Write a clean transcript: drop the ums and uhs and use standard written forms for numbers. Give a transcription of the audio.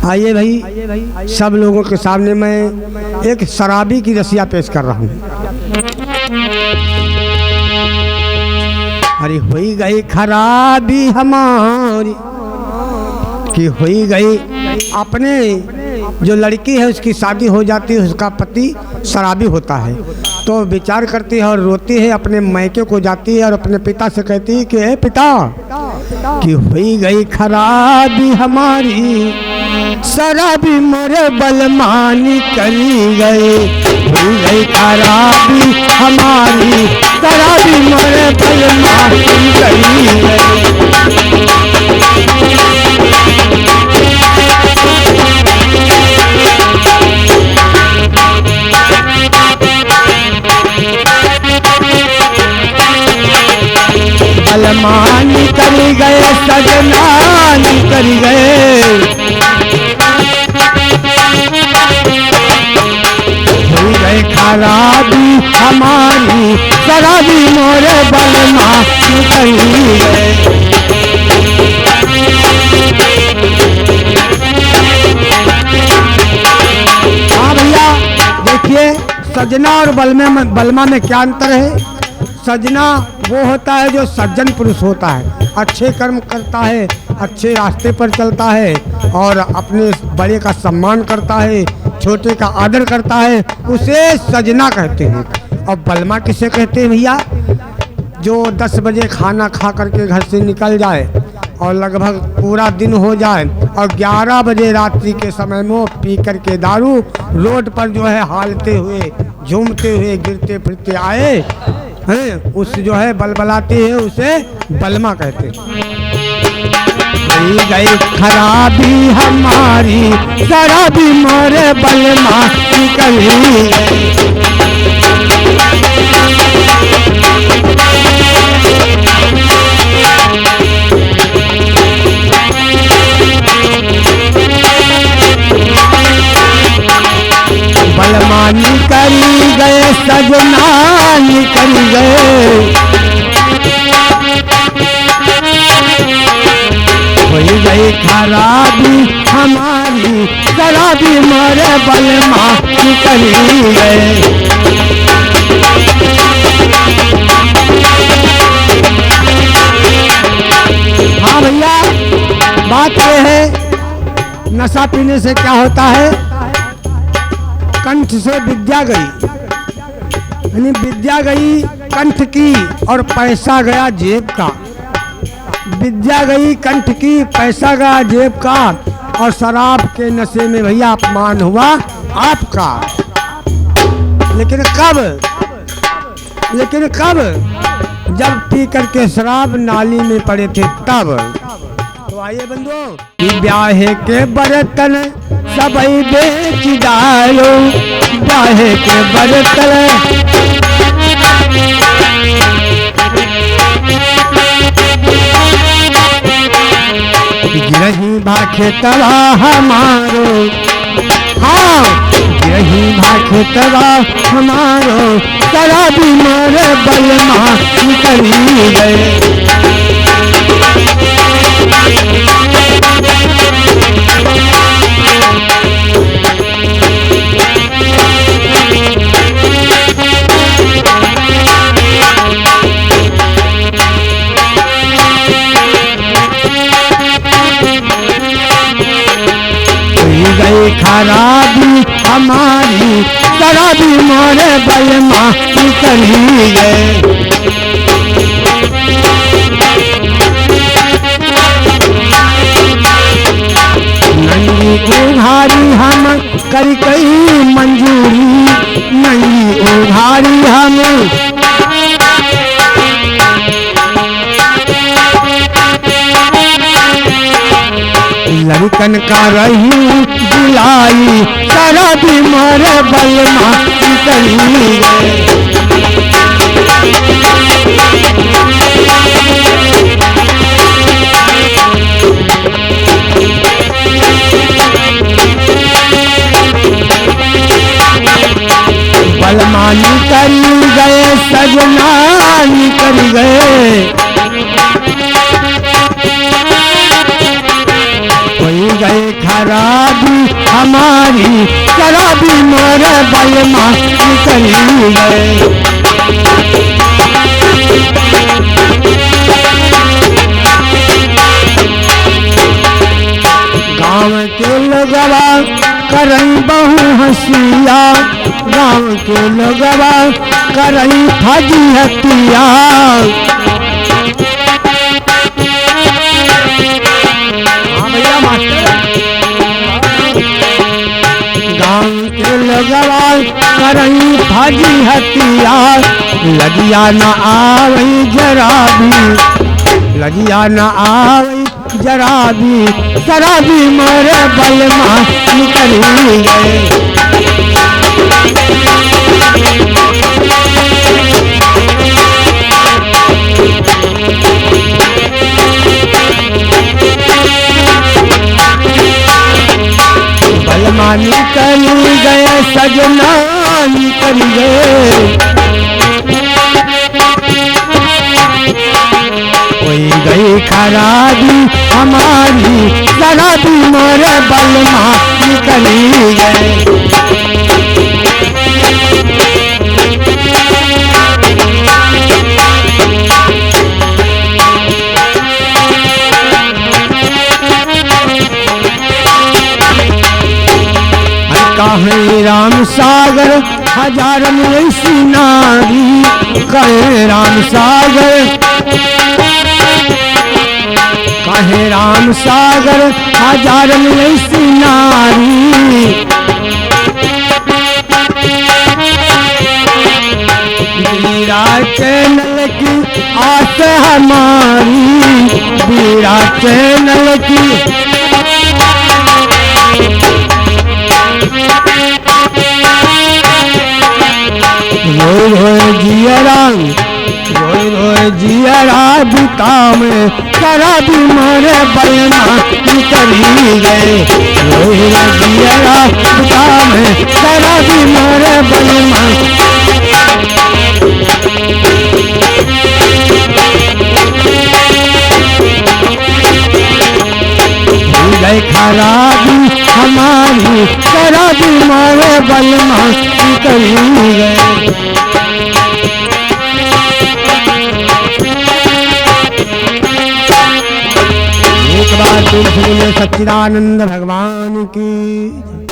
आइए भाई, सब लोगों के सामने मैं एक शराबी की रसिया पेश कर रहा हूँ। अरे हुई गई खराबी हमारी कि हुई गई, अपने जो लड़की है उसकी शादी हो जाती है, उसका पति शराबी होता है, तो विचार करती है और रोती है, अपने मायके को जाती है और अपने पिता से कहती है कि हे पिता, कि हुई गई खराबी हमारी, शराबी मोरे बलमानी करी गई। हुई गई खराबी हमारी, शराबी मोरे बलमानी करी गई। बलमानी करी गए, सजनानी करी गए। हुई गई खराबी हमारी, शराबी मोरे बलमानी करी गए। हाँ भैया, देखिए सजना और बलमा में क्या अंतर है। सजना वो होता है जो सज्जन पुरुष होता है, अच्छे कर्म करता है, अच्छे रास्ते पर चलता है और अपने बड़े का सम्मान करता है, छोटे का आदर करता है, उसे सजना कहते हैं। और बलमा किसे कहते हैं भैया? जो 10 बजे खाना खा करके घर से निकल जाए और लगभग पूरा दिन हो जाए और 11 बजे रात्रि के समय में पी करके दारू रोड पर जो है हालते हुए, झूमते हुए, गिरते फिरते आए हैं, उस जो है बलबलाती है, उसे बलमा कहते हैं। गई खराबी हमारी, शराबी मोरे बलमा करी। बलमानी करी गए, सजनानी करी गए। हुई गई खराबी हमारी, शराबी मोरे बलमानी करी गए। हाँ भैया, बात यह है, नशा पीने से क्या होता है, कंठ से विद्या गई, यानी विद्या गई कंठ की और पैसा गया जेब का। विद्या गई कंठ की, पैसा गया जेब का, और शराब के नशे में भैया अपमान हुआ आपका। लेकिन कब? जब पी करके शराब नाली में पड़े थे तब। तो आइए बंधुओं, ब्याहे के बर्तन सबई बेच डालो, ब्याहे के बर्तन गिरही भाखे तवा हमारो। हाँ, गिरही भाखे तवा हमारो, शराबी मोरे बलमा करी गए। गई खराबी हमारी, शराबी मोरे बलमा करी गए। नंगी उघारी हम कर कई मंजूरी, नंगी उघारी हम लड़कन का रही बुलाई, शराबी मोरे बलमा करी गए। बलमानी करी गए, सजनानी करी गए। कोई गए खराबी हमारी शराबी मोरे बलमा निकली गए। गाँव के लोगवा करई बहु हंसिया, गाँव के लोगवा करई फजी हतिया। हाँ भैया मास्टर। गाँव के लोगवा करई फजी हतिया, लगिया न आवई जरा भी, लगिया न आवई जरा भी, शराबी मोरे बलमा निकली गए। बलमा निकली गए, सजना निकल गए। कोई गई खराबी हमारी शराबी मोरे बलमा निकली गए। कहे राम सागर हजार ऐसी नारी, कहे राम सागर, कहे राम सागर हजार ऐसी नारी। बीरा चैनल की आस हमारी, बीरा चैनल की रोए रोए जियरा, रोए रोए जियरा बुता में शराबी मोरे बलमा निकली गए। रोए रोए जियरा बुता में शराबी मोरे बलमा। गए खराबी हमारी शराबी मोरे बलमा निकली गए। एक बार तुलसी सच्चिदानंद भगवान की।